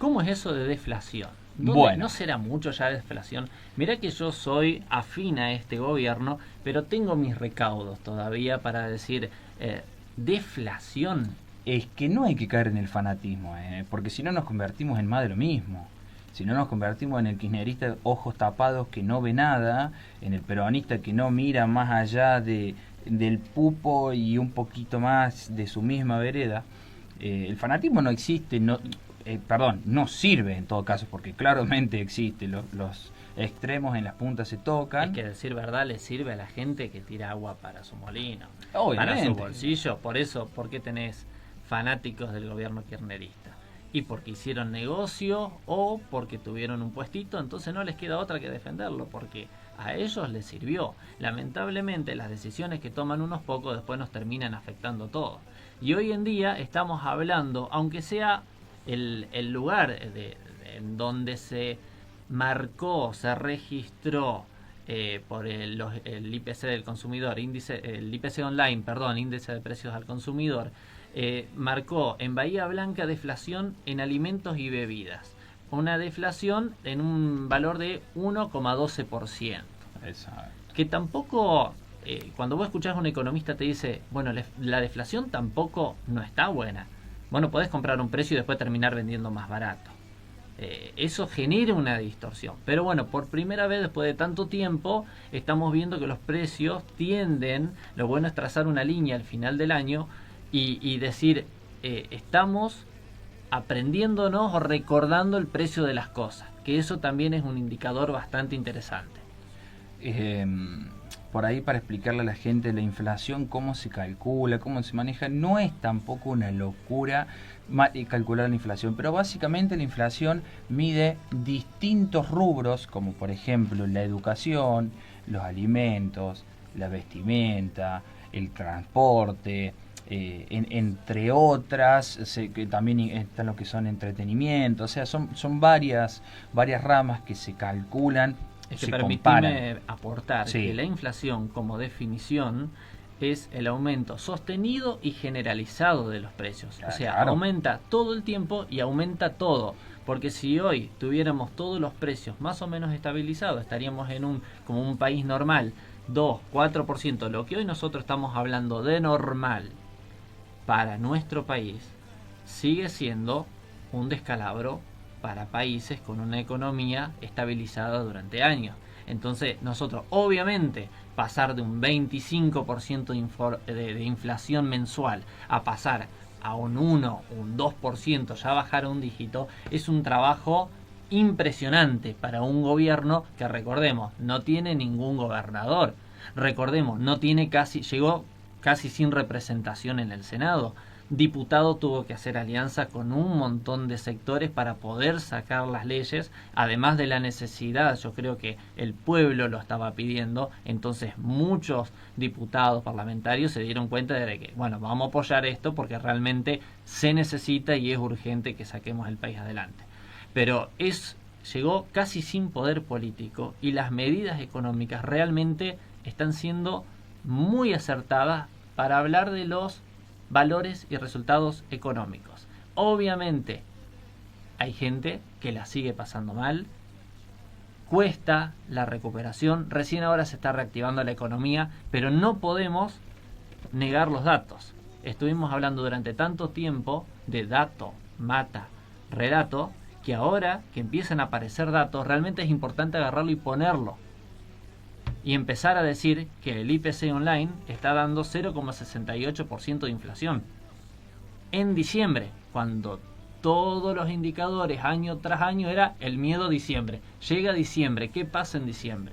¿Cómo es eso de deflación? Bueno, ¿No será mucho ya de deflación? Mirá que yo soy afín a este gobierno, pero tengo mis recaudos todavía para decir, deflación. es que no hay que caer en el fanatismo, porque si no nos convertimos en más de lo mismo. Si no nos convertimos en el kirchnerista ojos tapados que no ve nada, en el peronista que no mira más allá del pupo y un poquito más de su misma vereda. El fanatismo no existe, perdón, no sirve en todo caso, porque claramente existe. Los extremos en las puntas se Es tocan. que decir verdad le sirve a la gente que tira agua para su molino, para su Obviamente. bolsillo. Por eso, ¿por qué tenés fanáticos del gobierno kirchnerista? Y porque hicieron negocio o porque tuvieron un puestito, entonces no les queda otra que defenderlo, porque a ellos les sirvió. Lamentablemente las decisiones que toman unos pocos después nos terminan afectando todos. Y hoy en día estamos hablando, aunque sea el lugar en donde se marcó, se registró por el IPC del consumidor, el IPC online, perdón, índice de precios al consumidor, marcó en Bahía Blanca deflación en alimentos y bebidas. Una deflación en un valor de 1,12%. Exacto. Que tampoco, cuando vos escuchás a un economista te dice, bueno, la deflación tampoco no está buena. Bueno, podés comprar un precio y después terminar vendiendo más barato. Eso genera una distorsión. Pero bueno, por primera vez después de tanto tiempo estamos viendo que los precios tienden, lo bueno es trazar una línea al final del año y decir, estamos aprendiéndonos o recordando el precio de las cosas, que eso también es un indicador bastante interesante. eh, por ahí para explicarle a la gente la inflación, cómo se calcula, cómo se maneja, no es tampoco una locura calcular la inflación, pero básicamente la inflación mide distintos rubros, como por ejemplo la educación, los alimentos, la vestimenta, el transporte, entre otras, que también están lo que son entretenimiento, o sea, son varias ramas que se calculan, Es que se comparan. permitime aportar que Sí, la inflación como definición es el aumento sostenido y generalizado de los precios. O sea, claro. aumenta todo el tiempo y aumenta todo. Porque si hoy tuviéramos todos los precios más o menos estabilizados, estaríamos como un país normal, 2, 4%. Lo que hoy nosotros estamos hablando de normal para nuestro país sigue siendo un descalabro para países con una economía estabilizada durante años. Entonces, nosotros, obviamente, pasar de un 25% de inflación mensual a pasar a un 1, un 2%, ya bajar a un dígito, es un trabajo impresionante para un gobierno que, recordemos, no tiene ningún gobernador. Recordemos, llegó casi sin representación en el Senado. Diputado tuvo que hacer alianza con un montón de sectores para poder sacar las leyes, además de la necesidad, yo creo que el pueblo lo estaba pidiendo, entonces muchos diputados parlamentarios se dieron cuenta de que, bueno, vamos a apoyar esto porque realmente se necesita y es urgente que saquemos el país adelante. Pero llegó casi sin poder político y las medidas económicas realmente están siendo muy acertadas para hablar de los valores y resultados económicos. Obviamente hay gente que la sigue pasando mal, cuesta la recuperación, recién ahora se está reactivando la economía, pero no podemos negar los datos. Estuvimos hablando durante tanto tiempo de dato, mata, relato, que ahora que empiezan a aparecer datos, realmente es importante agarrarlo y ponerlo. Y empezar a decir que el IPC online está dando 0,68% de inflación. En diciembre, cuando todos los indicadores año tras año era el miedo a diciembre. Llega diciembre, ¿qué pasa en diciembre?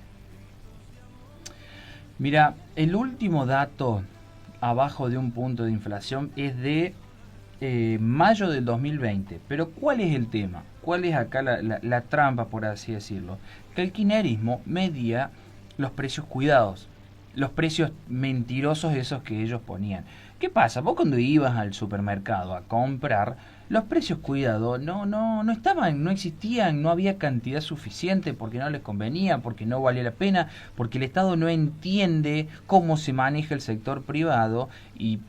Mira, el último dato abajo de un punto de inflación es de mayo del 2020. Pero ¿cuál es el tema? ¿Cuál es acá la trampa, por así decirlo? Que el kirchnerismo medía los precios cuidados, los precios mentirosos esos que ellos ponían. ¿Qué pasa? Vos cuando ibas al supermercado a comprar, los precios cuidados no estaban, no existían, no había cantidad suficiente porque no les convenía, porque no valía la pena, porque el Estado no entiende cómo se maneja el sector privado y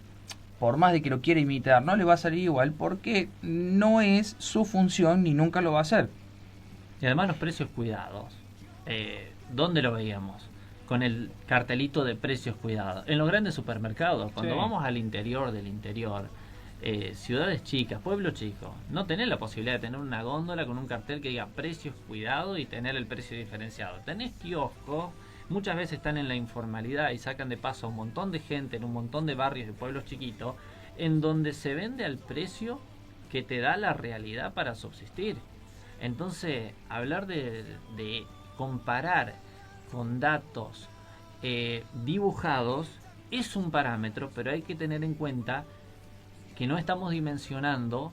por más de que lo quiera imitar, no le va a salir igual porque no es su función ni nunca lo va a hacer. Y además los precios cuidados. ¿Dónde lo veíamos? Con el cartelito de precios cuidados. En los grandes supermercados, cuando Sí. vamos al interior del interior, ciudades chicas, pueblos chicos, no tenés la posibilidad de tener una góndola con un cartel que diga precios cuidados y tener el precio diferenciado. Tenés kioscos, muchas veces están en la informalidad y sacan de paso a un montón de gente en un montón de barrios de pueblos chiquitos, en donde se vende al precio que te da la realidad para subsistir. Entonces, hablar de comparar con datos dibujados es un parámetro, pero hay que tener en cuenta que no estamos dimensionando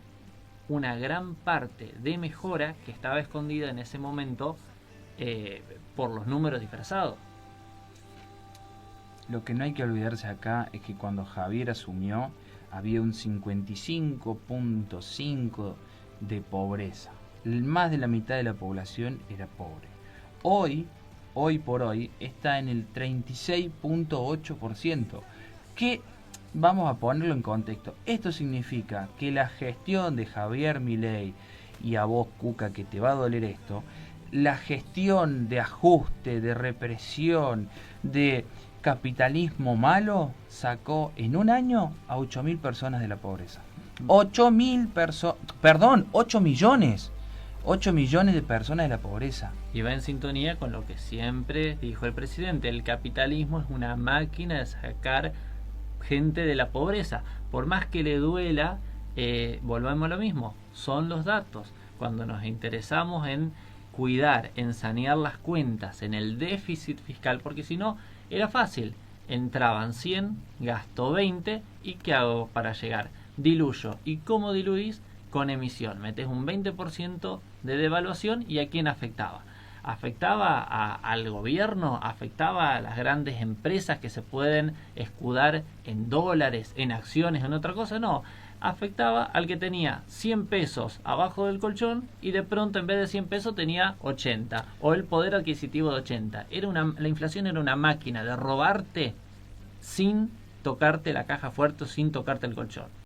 una gran parte de mejora que estaba escondida en ese momento por los números disfrazados. Lo que no hay que olvidarse acá es que cuando Javier asumió había un 55.5 de pobreza. Más de la mitad de la población era pobre. Hoy por hoy, está en el 36.8%. Que, vamos a ponerlo en contexto, esto significa que la gestión de Javier Milei, y a vos, Cuca, que te va a doler esto, la gestión de ajuste, de represión, de capitalismo malo, sacó en un año a 8.000 personas de la pobreza. 8.000 personas, perdón, 8 millones. 8 millones de personas de la pobreza. Y va en sintonía con lo que siempre dijo el presidente: el capitalismo es una máquina de sacar gente de la pobreza. Por más que le duela, volvemos a lo mismo, son los datos. Cuando nos interesamos en cuidar, en sanear las cuentas, en el déficit fiscal, porque si no, era fácil. Entraban 100, gasto 20, ¿y qué hago para llegar? Diluyo. ¿Y cómo diluís? Con emisión. Metes un 20% de devaluación. ¿Y a quién afectaba? Afectaba al gobierno, afectaba a las grandes empresas que se pueden escudar en dólares, en acciones, en otra cosa. No, afectaba al que tenía 100 pesos abajo del colchón y de pronto en vez de 100 pesos tenía 80, o el poder adquisitivo de 80. La inflación era una máquina de robarte sin tocarte la caja fuerte, sin tocarte el colchón.